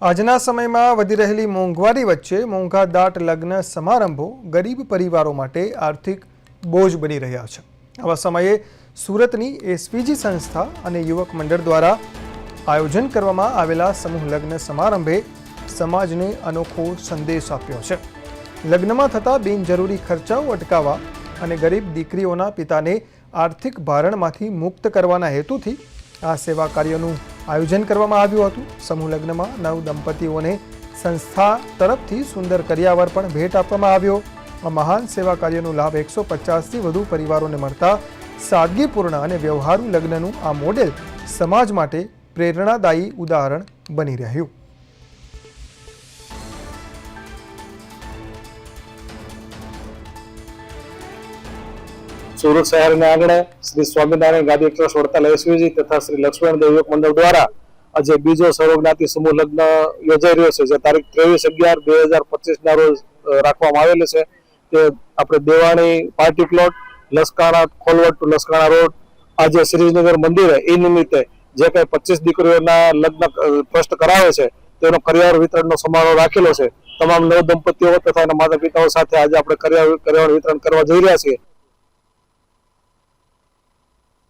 આજના સમયમાં વધી રહેલી મોંઘવારી વચ્ચે મોંઘાદાટ લગ્ન સમારંભો ગરીબ પરિવારો માટે આર્થિક બોજ બની રહ્યા છે। આવા સમયે સુરતની એસપીજી સંસ્થા અને યુવક મંડળ દ્વારા આયોજન કરવામાં આવેલા સમૂહ લગ્ન સમારંભે સમાજને અનોખો સંદેશ આપ્યો છે। લગ્નમાં થતા બિનજરૂરી ખર્ચાઓ અટકાવવા અને ગરીબ દીકરીઓના પિતાને આર્થિક ભારણમાંથી મુક્ત કરવાના હેતુથી આ સેવા કાર્યનું આયોજન કરવામાં આવ્યું હતું। સમૂહ લગ્નમાં નવ દંપતીઓને સંસ્થા તરફથી સુંદર કરિયાવર પણ ભેટ આપવામાં આવ્યો। આ મહાન સેવા કાર્યનો લાભ 150થી વધુ પરિવારોને મળતા સાદગીપૂર્ણ અને વ્યવહારુ લગ્નનું આ મોડેલ સમાજ માટે પ્રેરણાદાયી ઉદાહરણ બની રહ્યું। सूरत शहर में आंगणे श्री स्वामीनारायण गादी ट्रस्ट वड़ताल एसवीजी तथा श्री लक्ष्मणदेव युवक मंडल द्वारा आज बीजो सर्वज्ञाति समूह लग्न योजाई रह्यो छे। जे तारीख 23/11/2025 ना रोज राखवामां आवेल छे। ते आपणे Dewani party plot लसकाणा खोलवट to लसकाणा road आज श्रीनगर मंदिर ए निमित्ते जे कई 25 दीकरीओना लग्न ट्रस्ट करावे छे तेनो करियावर वितरणनो समारोह राखेलो छे। तमाम नव दंपतीओ तथा माता पिताओ साथे आज आपणे करियावर वितरण करवा जई रह्या छीए।